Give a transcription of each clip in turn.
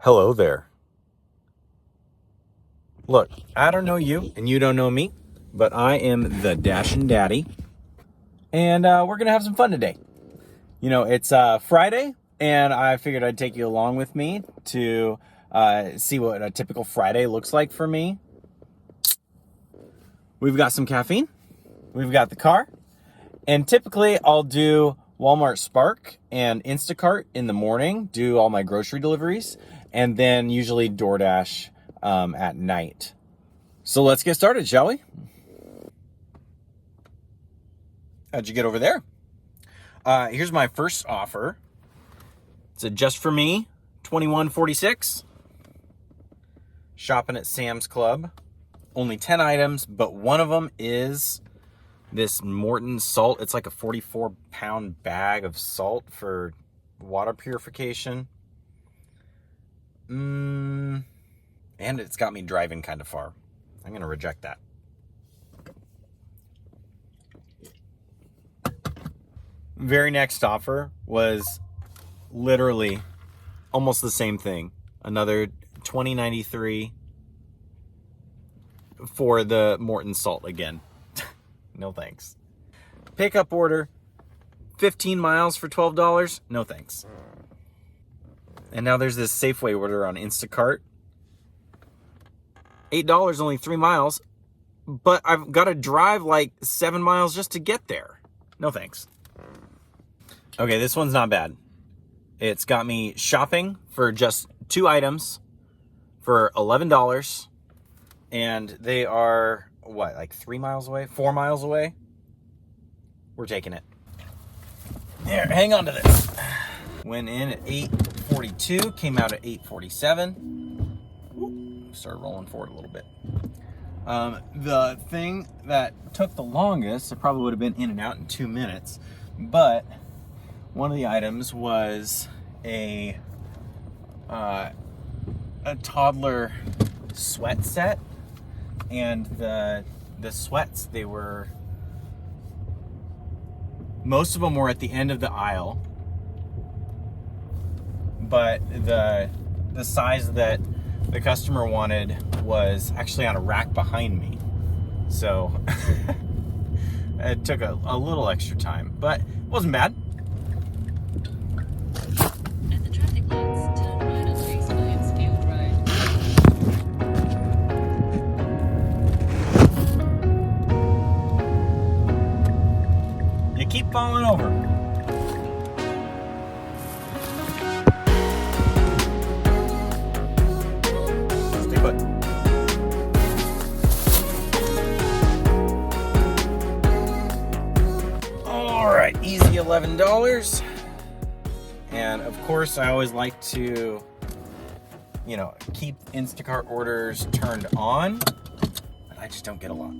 Hello there. Look, I don't know you, and you don't know me, but I am the Dashin' Daddy, and we're going to have some fun today. You know, it's Friday, and I figured I'd take you along with me to see what a typical Friday looks like for me. We've got some caffeine, we've got the car, and typically I'll do Walmart Spark and Instacart in the morning, do all my grocery deliveries, and then usually DoorDash at night. So let's get started, shall we? How'd you get over there? Here's my first offer. It's a just for me, $21.46. Shopping at Sam's Club. Only 10 items, but one of them is this Morton salt. It's like a 44-pound bag of salt for water purification. And it's got me driving kind of far. I'm going to reject that. Very next offer was literally almost the same thing. Another $20.93 for the Morton salt again. No thanks. Pickup order, 15 miles for $12. No thanks. And now there's this Safeway order on Instacart. $8, only 3 miles, but I've got to drive like 7 miles just to get there. No thanks. Okay, this one's not bad. It's got me shopping for just 2 items for $11, and they are, what, like 3 miles away? 4 miles away? We're taking it. Here, hang on to this. Went in at 8:42, came out at 8:47. Started rolling forward a little bit. The thing that took the longest, it probably would have been in and out in 2 minutes, but one of the items was a toddler sweat set, and the sweats, most of them were at the end of the aisle, but the size that the customer wanted was actually on a rack behind me. So it took a little extra time, but it wasn't bad. At the traffic lights, turn right onto East Williamsfield You keep falling over. Stay put. All right, easy $11. And of course, I always like to, keep Instacart orders turned on, but I just don't get a lot.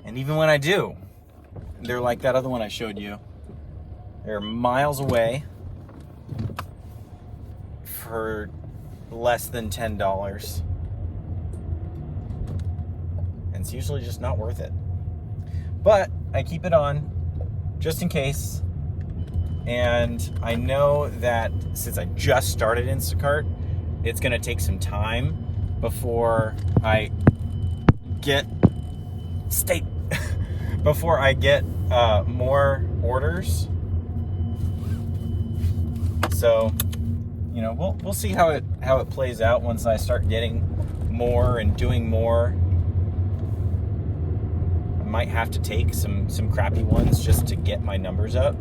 And even when I do, they're like that other one I showed you. They're miles away for less than $10. And it's usually just not worth it. But I keep it on just in case. And I know that since I just started Instacart, it's going to take some time before I get more orders. So, we'll see how it plays out once I start getting more and doing more. I might have to take some crappy ones just to get my numbers up.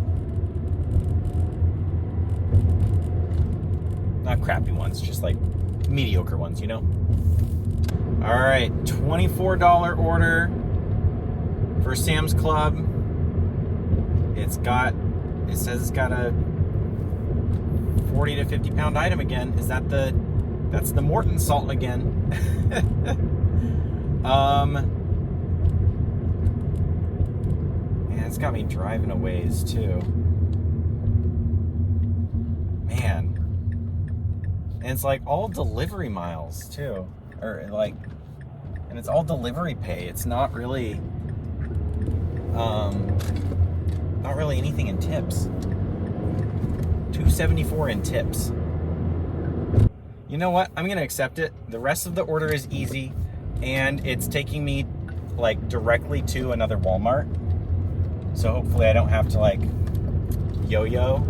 Not crappy ones, just like mediocre ones, All right, $24 order for Sam's Club. It says it's got a 40 to 50 pound item again. That's the Morton salt again. Man, it's got me driving a ways too. Man. And it's like all delivery miles too. And it's all delivery pay. It's not really anything in tips. $2.74 in tips. You know what? I'm gonna accept it. The rest of the order is easy, and it's taking me like directly to another Walmart. So hopefully I don't have to like yo-yo.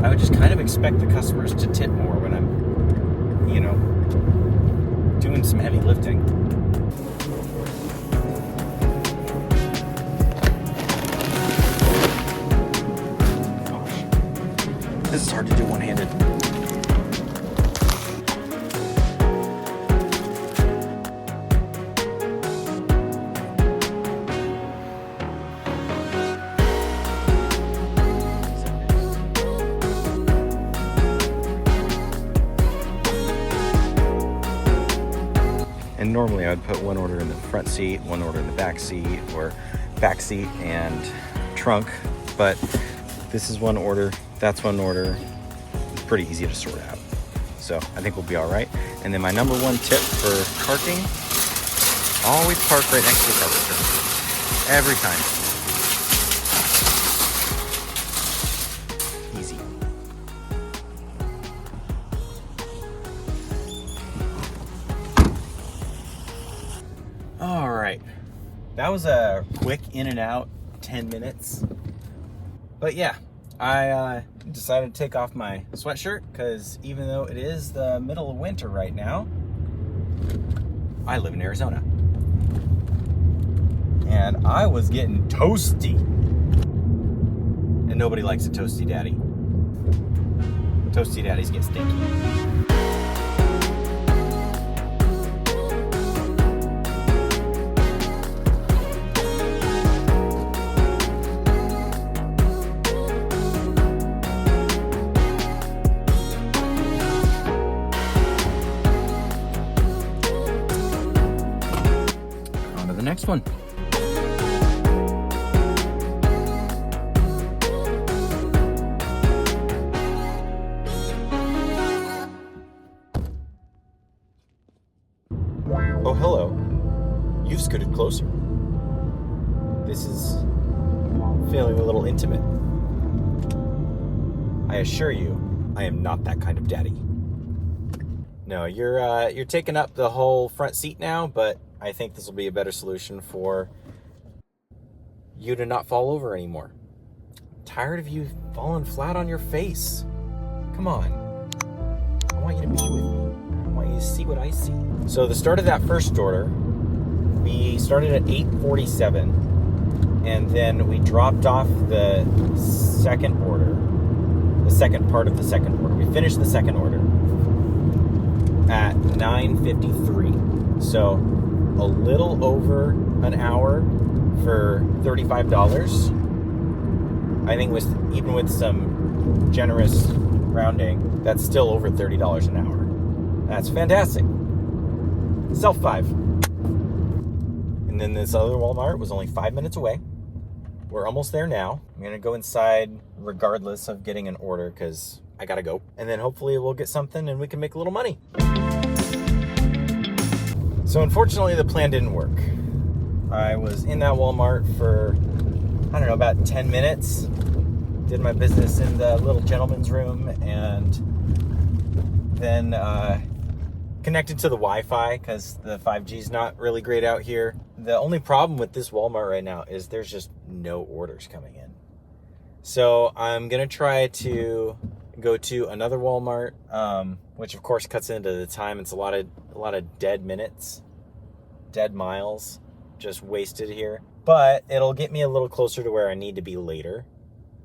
I would just kind of expect the customers to tip more when I'm, you know, doing some heavy lifting. Gosh. This is hard to do one-handed. And normally I would put one order in the front seat, one order in the back seat, or back seat and trunk. But this is one order, that's one order. It's pretty easy to sort out. So I think we'll be all right. And then my number one tip for parking, always park right next to the car register. Every time. Easy. All right, that was a quick in and out 10 minutes. But yeah, I decided to take off my sweatshirt because even though it is the middle of winter right now, I live in Arizona. And I was getting toasty. And nobody likes a toasty daddy. Toasty daddies get stinky. Next one. Oh, hello. You've scooted closer. This is feeling a little intimate. I assure you, I am not that kind of daddy. No, you're taking up the whole front seat now, but I think this will be a better solution for you to not fall over anymore. I'm tired of you falling flat on your face. Come on. I want you to be with me. I want you to see what I see. So the start of that first order, we started at 8:47, and then we dropped off the second order, the second part of the second order. We finished the second order at 9:53. So a little over an hour for $35. I think even with some generous rounding, that's still over $30 an hour. That's fantastic. Self 5. And then this other Walmart was only 5 minutes away. We're almost there now. I'm gonna go inside regardless of getting an order because I gotta go. And then hopefully we'll get something and we can make a little money. So unfortunately, the plan didn't work. I was in that Walmart for, I don't know, about 10 minutes. Did my business in the little gentleman's room and then connected to the Wi-Fi because the 5G is not really great out here. The only problem with this Walmart right now is there's just no orders coming in. So I'm going to try to go to another Walmart, which of course cuts into the time. It's a lot of dead minutes, dead miles just wasted here, but it'll get me a little closer to where I need to be later,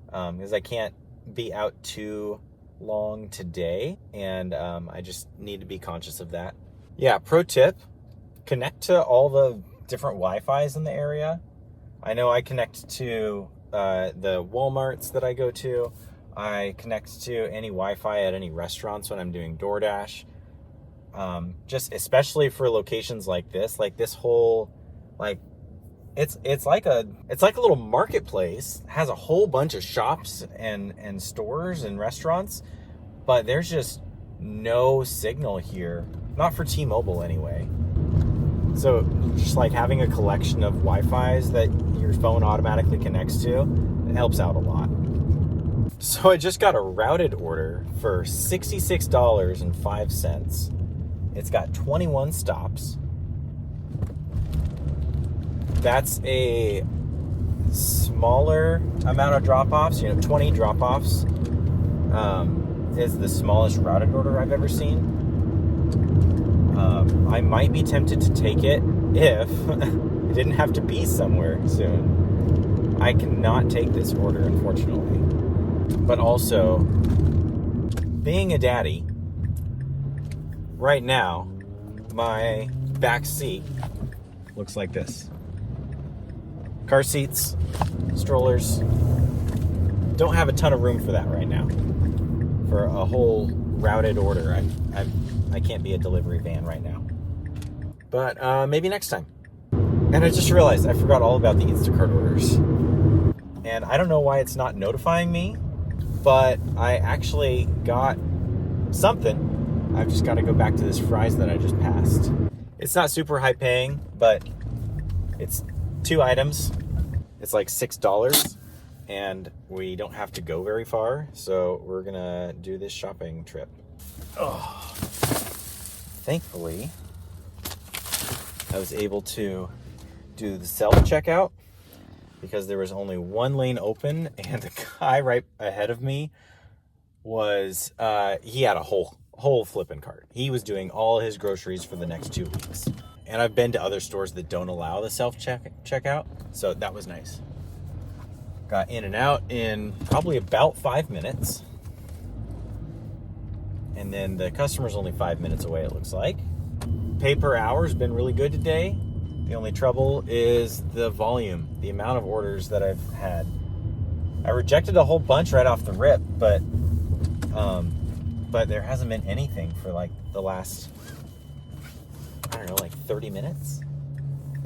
because I can't be out too long today, and I just need to be conscious of that. Yeah, pro tip, connect to all the different Wi-Fis in the area. I know I connect to the Walmarts that I go to. I connect to any Wi-Fi at any restaurants when I'm doing DoorDash. Just especially for locations like this whole, like, it's like a little marketplace. It has a whole bunch of shops and stores and restaurants, but there's just no signal here. Not for T-Mobile anyway. So just like having a collection of Wi-Fis that your phone automatically connects to, it helps out a lot. So I just got a routed order for $66.05. It's got 21 stops. That's a smaller amount of drop-offs, 20 drop-offs. Is the smallest routed order I've ever seen. I might be tempted to take it if it didn't have to be somewhere soon. I cannot take this order, unfortunately. But also, being a daddy, right now, my back seat looks like this. Car seats, strollers, don't have a ton of room for that right now. For a whole routed order, I can't be a delivery van right now. But maybe next time. And I just realized I forgot all about the Instacart orders. And I don't know why it's not notifying me, but I actually got something. I've just got to go back to this fries that I just passed. It's not super high paying, but it's 2 items. It's like $6, and we don't have to go very far, so we're gonna do this shopping trip. Oh. Thankfully, I was able to do the self-checkout because there was only one lane open, and the guy right ahead of me was, he had a whole flipping cart. He was doing all his groceries for the next 2 weeks. And I've been to other stores that don't allow the self-checkout, so that was nice. Got in and out in probably about 5 minutes. And then the customer's only 5 minutes away, it looks like. Pay per hour has been really good today. The only trouble is the volume, the amount of orders that I've had. I rejected a whole bunch right off the rip, but there hasn't been anything for like the last, I don't know, like 30 minutes,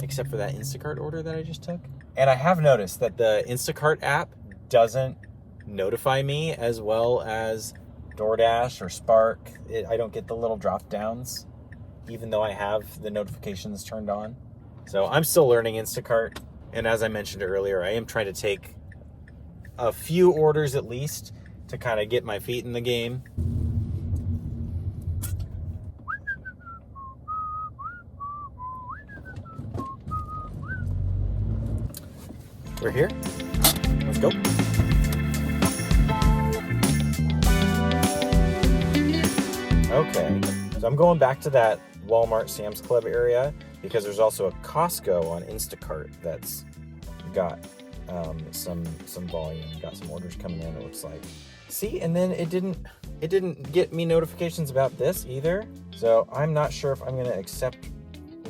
except for that Instacart order that I just took. And I have noticed that the Instacart app doesn't notify me as well as DoorDash or Spark. I don't get the little drop downs, even though I have the notifications turned on. So I'm still learning Instacart. And as I mentioned earlier, I am trying to take a few orders at least to kind of get my feet in the game. We're here. Let's go. Okay, so I'm going back to that Walmart Sam's Club area because there's also a Costco on Instacart that's got some volume, got some orders coming in, it looks like. See, and then it didn't get me notifications about this either. So I'm not sure if I'm gonna accept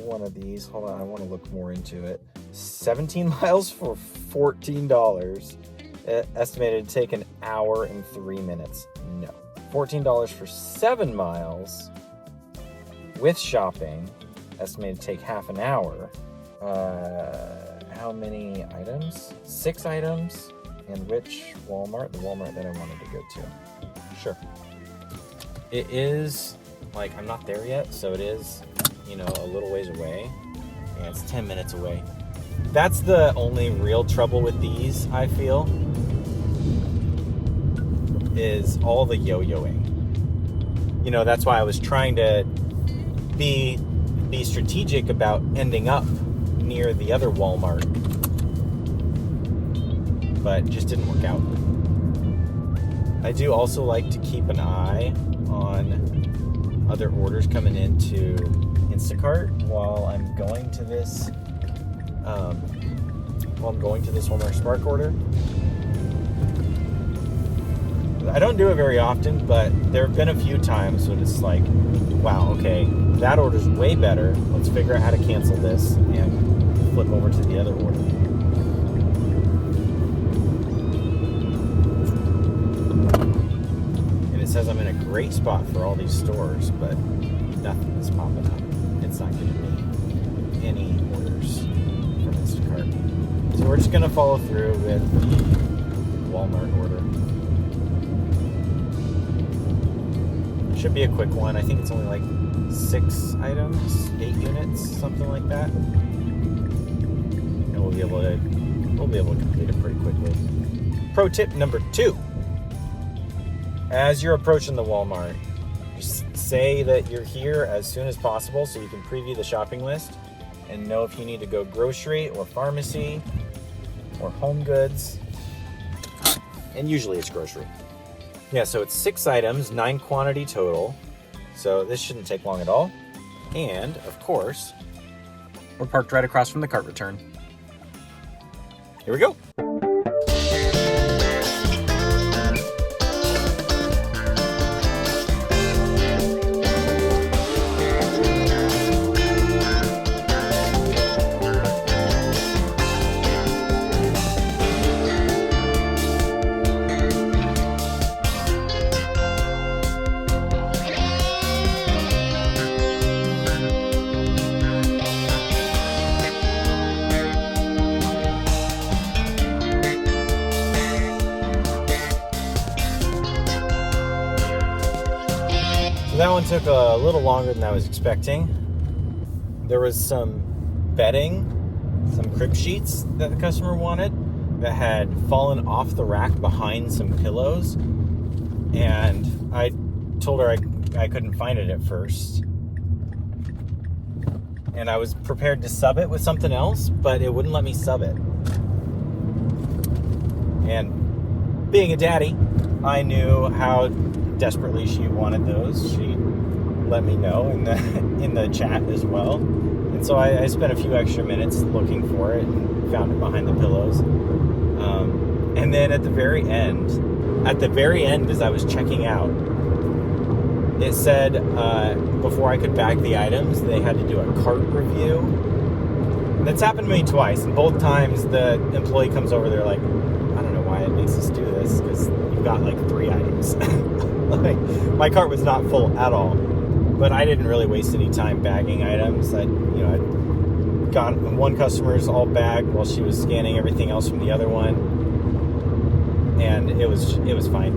one of these. Hold on, I want to look more into it. 17 miles for $14. Estimated to take an hour and 3 minutes. No. $14 for 7 miles with shopping. Estimated to take half an hour. How many items? 6 items. And which Walmart? The Walmart that I wanted to go to. Sure. It is, like, I'm not there yet, so it is, a little ways away. And it's 10 minutes away. That's the only real trouble with these, I feel, is all the yo-yoing. That's why I was trying to be strategic about ending up near the other Walmart, but it just didn't work out. I do also like to keep an eye on other orders coming into Instacart while I'm going to this Walmart Spark order. I don't do it very often, but there have been a few times when it's like, wow, okay, that order's way better. Let's figure out how to cancel this and flip over to the other order. And it says I'm in a great spot for all these stores, but nothing is popping up. It's not giving me any orders from Instacart. So we're just gonna follow through with the Walmart order. Should be a quick one. I think it's only like 6 items, 8 units, something like that. And we'll be able to complete it pretty quickly. Pro tip number 2. as you're approaching the Walmart, just say that you're here as soon as possible so you can preview the shopping list and know if you need to go grocery or pharmacy or home goods. And usually it's grocery. Yeah, so it's 6 items, 9 quantity total. So this shouldn't take long at all. And, of course, we're parked right across from the cart return. Here we go. That one took a little longer than I was expecting. There was some bedding, some crib sheets that the customer wanted that had fallen off the rack behind some pillows. And I told her I couldn't find it at first. And I was prepared to sub it with something else, but it wouldn't let me sub it. And being a daddy, I knew how desperately she wanted those. She let me know in the chat as well, and so I spent a few extra minutes looking for it and found it behind the pillows. And then at the very end as I was checking out, it said before I could bag the items they had to do a cart review. And that's happened to me twice, and both times the employee comes over, they're like, I don't know why it makes us do this because you've got like 3 items. Like, my cart was not full at all, but I didn't really waste any time bagging items. I got one customer's all bagged while she was scanning everything else from the other one, and it was fine.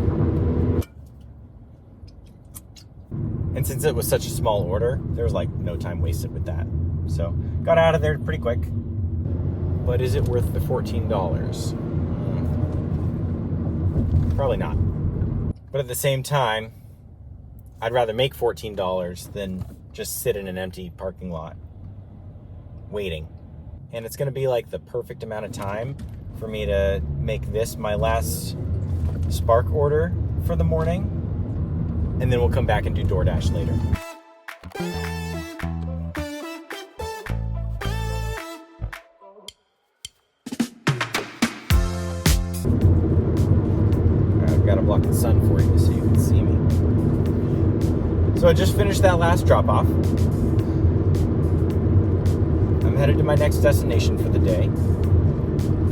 And since it was such a small order, there was like no time wasted with that. So got out of there pretty quick. But is it worth the $14? Probably not. But at the same time, I'd rather make $14 than just sit in an empty parking lot waiting. And it's going to be like the perfect amount of time for me to make this my last Spark order for the morning. And then we'll come back and do DoorDash later. Gotta block the sun for you so you can see me. So I just finished that last drop off. I'm headed to my next destination for the day,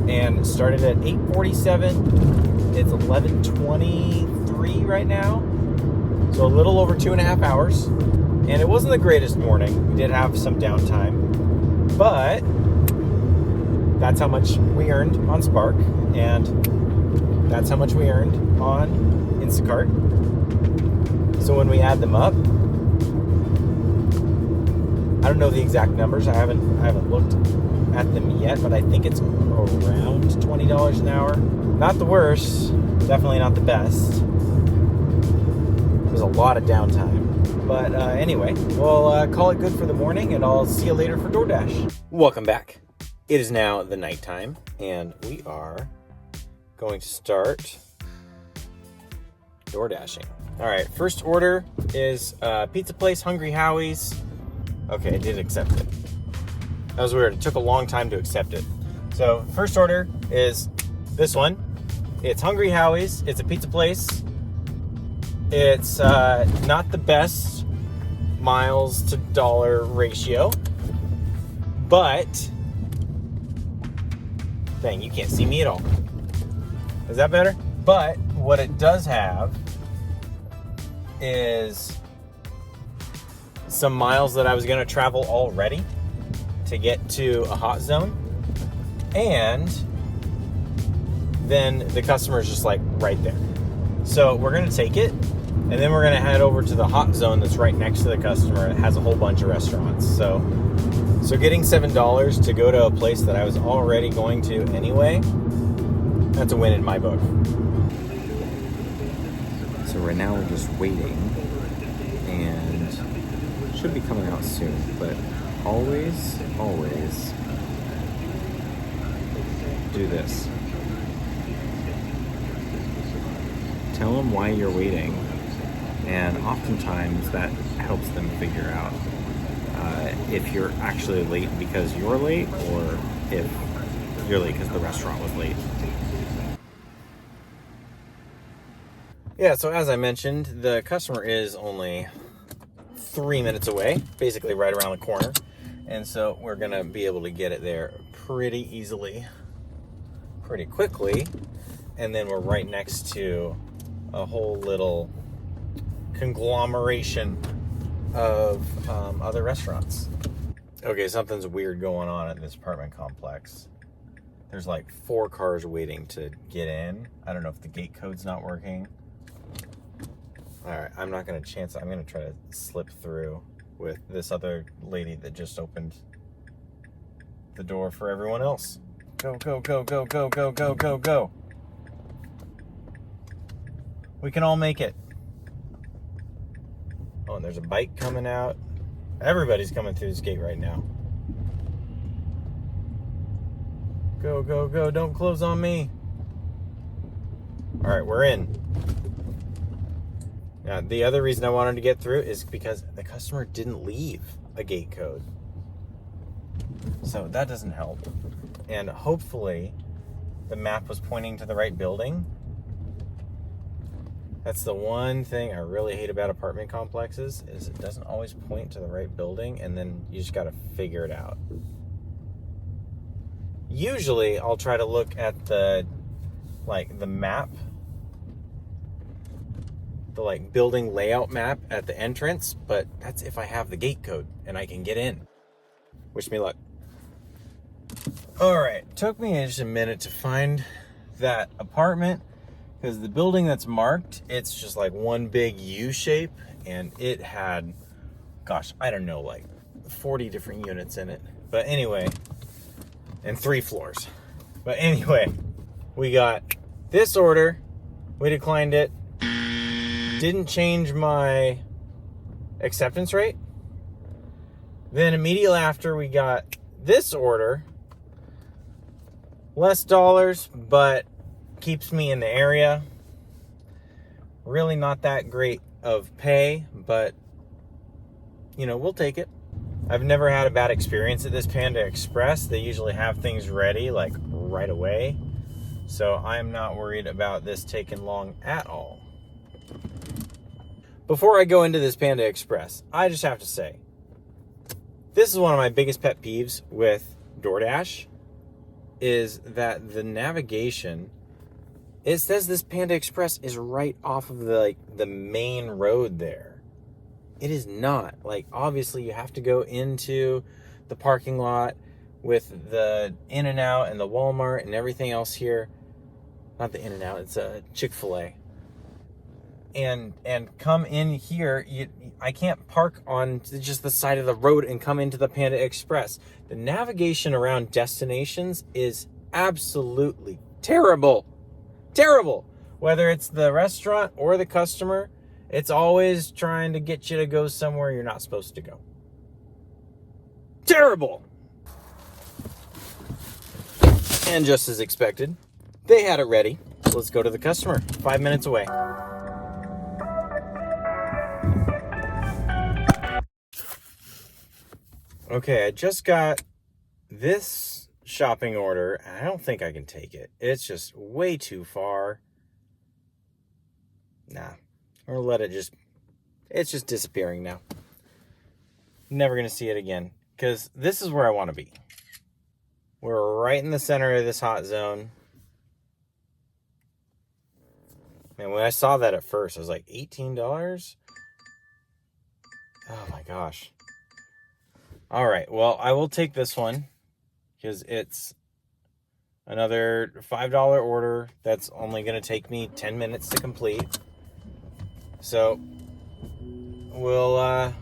and started at 8:47. It's 11:23 right now, so a little over 2.5 hours. And it wasn't the greatest morning. We did have some downtime, but that's how much we earned on Spark, and that's how much we earned on Instacart. So when we add them up, I don't know the exact numbers. I haven't looked at them yet, but I think it's around $20 an hour. Not the worst, definitely not the best. There's a lot of downtime. But anyway, we'll call it good for the morning, and I'll see you later for DoorDash. Welcome back. It is now the nighttime, and we are going to start DoorDashing. All right, first order is pizza place, Hungry Howie's. Okay, I did accept it. That was weird. It took a long time to accept it. So first order is this one. It's Hungry Howie's. It's a pizza place. It's not the best miles to dollar ratio, but dang, you can't see me at all. Is that better? But what it does have is some miles that I was going to travel already to get to a hot zone. And then the customer is just like right there. So we're going to take it, and then we're going to head over to the hot zone that's right next to the customer. It has a whole bunch of restaurants. So getting $7 to go to a place that I was already going to anyway, that's a win in my book. So right now we're just waiting, and should be coming out soon. But always do this. Tell them why you're waiting, and oftentimes that helps them figure out if you're actually late because you're late, or if you're late because the restaurant was late. Yeah, so as I mentioned, the customer is only 3 minutes away, basically right around the corner. And so we're gonna be able to get it there pretty easily, pretty quickly. And then we're right next to a whole little conglomeration of other restaurants. Okay, something's weird going on at this apartment complex. There's like 4 cars waiting to get in. I don't know if the gate code's not working. All right, I'm not gonna chance it. I'm gonna try to slip through with this other lady that just opened the door for everyone else. Go, go, go, go, go, go, go, go, go. We can all make it. Oh, and there's a bike coming out. Everybody's coming through this gate right now. Go, go, go, don't close on me. All right, we're in. Now, the other reason I wanted to get through is because the customer didn't leave a gate code. So that doesn't help. And hopefully the map was pointing to the right building. That's the one thing I really hate about apartment complexes, is it doesn't always point to the right building, and then you just got to figure it out. Usually I'll try to look at the map, the building layout map at the entrance, but that's if I have the gate code and I can get in. Wish me luck. All right, took me just a minute to find that apartment, because the building that's marked, it's just like one big U shape, and it had, gosh, I don't know, like 40 different units in it. But anyway, and 3 floors. But anyway, we got this order, we declined it, didn't change my acceptance rate. Then immediately after, we got this order, less dollars, but keeps me in the area. Really not that great of pay, but we'll take it. I've never had a bad experience at this Panda Express. They usually have things ready like right away. So I'm not worried about this taking long at all. Before I go into this Panda Express, I just have to say, this is one of my biggest pet peeves with DoorDash, is that the navigation, it says this Panda Express is right off of the main road there. It is not. Obviously you have to go into the parking lot with the In-N-Out and the Walmart and everything else here. Not the In-N-Out, it's a Chick-fil-A. And come in here. I can't park on just the side of the road and come into the Panda Express. The navigation around destinations is absolutely terrible. Terrible. Whether it's the restaurant or the customer, it's always trying to get you to go somewhere you're not supposed to go. Terrible. And just as expected, they had it ready. So let's go to the customer. 5 minutes away. Okay, I just got this shopping order, and I don't think I can take it. It's just way too far. Nah, or let it it's just disappearing now. Never gonna see it again, because this is where I want to be. We're right in the center of this hot zone. Man, when I saw that at first, I was like, $18? Oh my gosh. All right, well, I will take this one because it's another $5 order that's only going to take me 10 minutes to complete. So we'll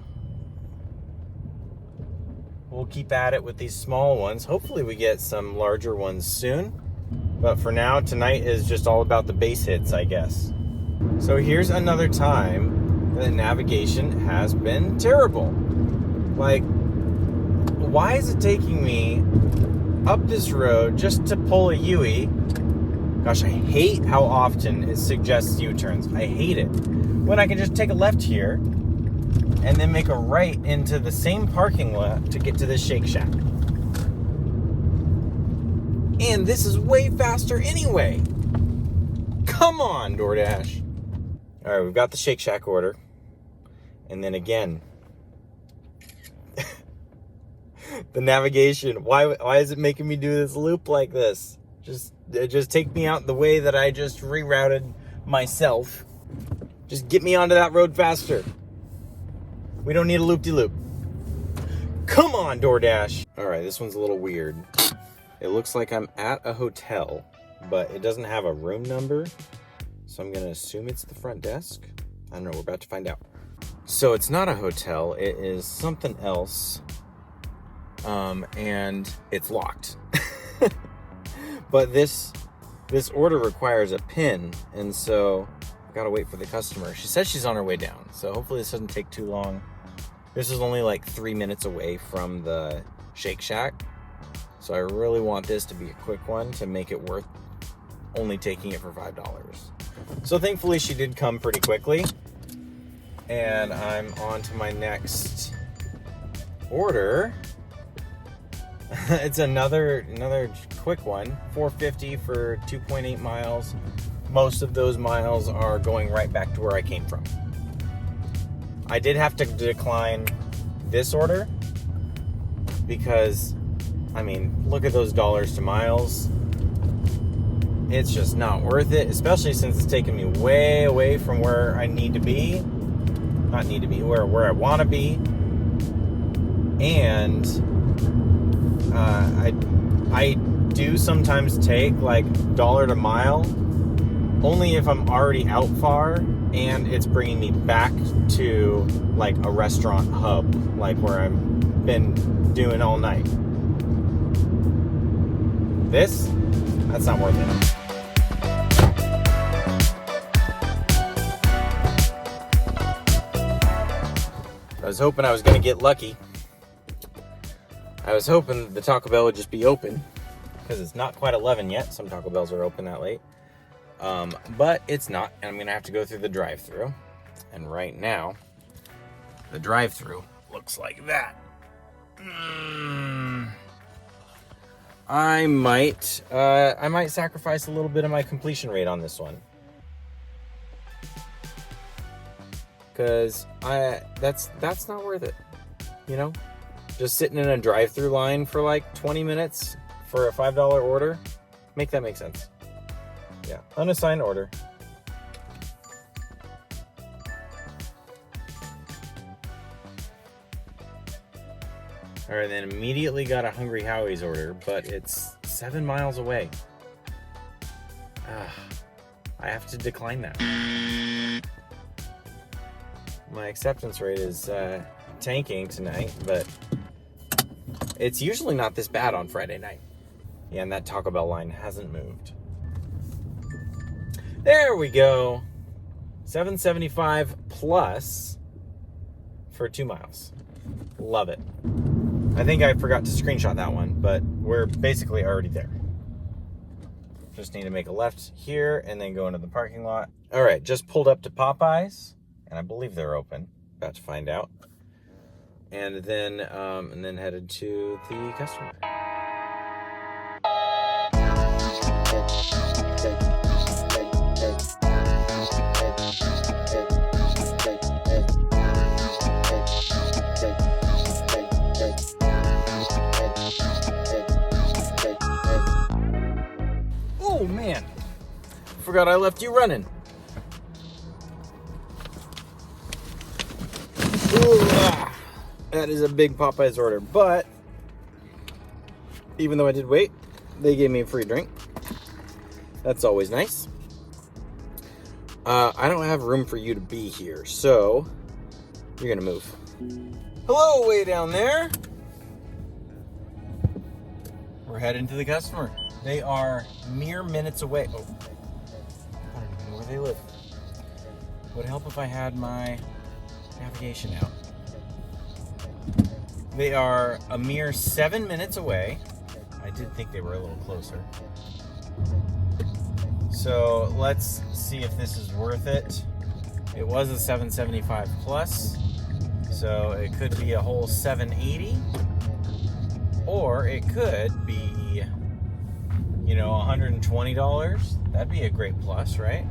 keep at it with these small ones. Hopefully we get some larger ones soon. But for now, tonight is just all about the base hits, I guess. So here's another time that navigation has been terrible. Like, why is it taking me up this road just to pull a U-turn? Gosh, I hate how often it suggests U-turns. I hate it. When I can just take a left here and then make a right into the same parking lot to get to the Shake Shack. And this is way faster anyway. Come on, DoorDash. All right, we've got the Shake Shack order. And then again, the navigation. Why is it making me do this loop like this? Just take me out the way that I just rerouted myself. Just get me onto that road faster. We don't need a loop-de-loop. Come on, DoorDash. All right, this one's a little weird. It looks like I'm at a hotel, but it doesn't have a room number. So I'm gonna assume it's the front desk. I don't know, we're about to find out. So it's not a hotel, it is something else. And it's locked. But this order requires a PIN, and so I've gotta wait for the customer. She says she's on her way down, so hopefully this doesn't take too long. This is only like 3 minutes away from the Shake Shack. So I really want this to be a quick one to make it worth only taking it for $5. So thankfully she did come pretty quickly. And I'm on to my next order. It's another quick one. $4.50 for 2.8 miles. Most of those miles are going right back to where I came from. I did have to decline this order because, I mean, look at those dollars to miles. It's just not worth it, especially since it's taken me way away from where I need to be. Not need to be, where I want to be. And I do sometimes take like dollar to mile only if I'm already out far and it's bringing me back to like a restaurant hub, like where I've been doing all night. That's not worth it. I was hoping I was going to get lucky. I was hoping the Taco Bell would just be open because it's not quite 11 yet. Some Taco Bells are open that late. But it's not, and I'm going to have to go through the drive-thru. And right now, the drive-thru looks like that. I might sacrifice a little bit of my completion rate on this one. Because that's not worth it, you know? Just sitting in a drive-thru line for like 20 minutes for a $5 order. Make that make sense. Yeah, unassigned order. All right, then immediately got a Hungry Howie's order, but it's 7 miles away. I have to decline that. My acceptance rate is tanking tonight, but it's usually not this bad on Friday night. Yeah, and that Taco Bell line hasn't moved. There we go. $7.75 plus for 2 miles. Love it. I think I forgot to screenshot that one, but we're basically already there. Just need to make a left here and then go into the parking lot. All right, just pulled up to Popeyes, and I believe they're open. About to find out. And then headed to the customer. Oh man, forgot I left you running. That is a big Popeyes order, but even though I did wait, they gave me a free drink. That's always nice. I don't have room for you to be here, so you're gonna move. Hello, way down there. We're heading to the customer. They are mere minutes away. Oh, I don't even know where they live. Would help if I had my navigation out. They are a mere 7 minutes away. I did think they were a little closer. So let's see if this is worth it. It was a $775 plus, so it could be a whole $780, or it could be, you know, $120. That'd be a great plus, right?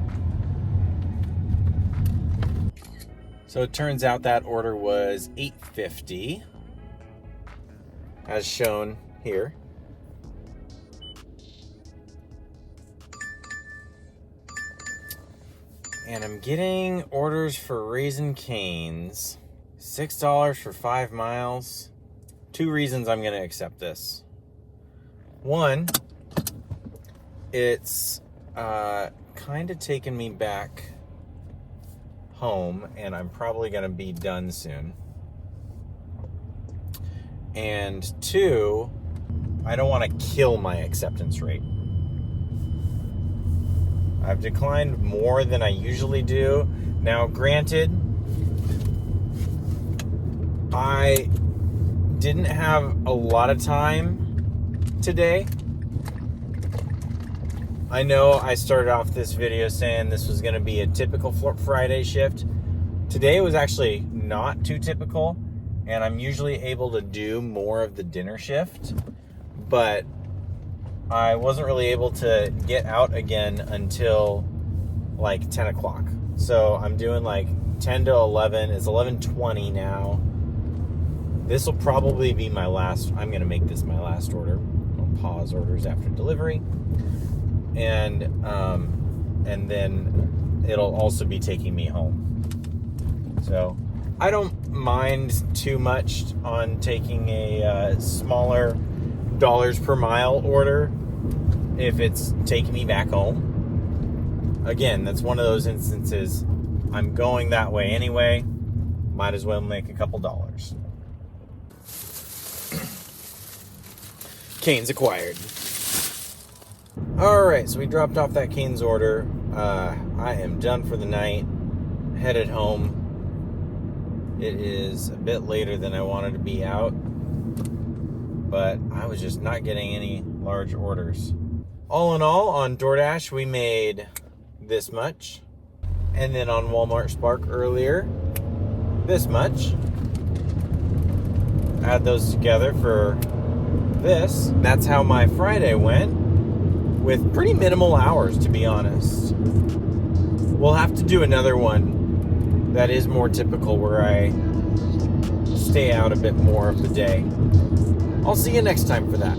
So it turns out that order was $850, as shown here. And I'm getting orders for Raising Cane's. $6 for 5 miles. 2 reasons I'm going to accept this. One, it's kind of taking me back home, and I'm probably going to be done soon. And 2, I don't want to kill my acceptance rate. I've declined more than I usually do. Now, granted, I didn't have a lot of time today. I know I started off this video saying this was going to be a typical Friday shift. Today was actually not too typical, and I'm usually able to do more of the dinner shift, but I wasn't really able to get out again until like 10 o'clock. So I'm doing like 10 to 11. It's 11:20 now. This will probably be my last. I'm going to make this my last order. I'll pause orders after delivery. And then it'll also be taking me home. So I don't mind too much on taking a smaller dollars per mile order if it's taking me back home. Again, that's one of those instances. I'm going that way anyway. Might as well make a couple dollars. Cane's acquired. Alright, so we dropped off that Cane's order. I am done for the night. Headed home. It is a bit later than I wanted to be out, but I was just not getting any large orders. All in all, on DoorDash, we made this much. And then on Walmart Spark earlier, this much. Add those together for this. That's how my Friday went, with pretty minimal hours, to be honest. We'll have to do another one that is more typical, where I stay out a bit more of the day. I'll see you next time for that.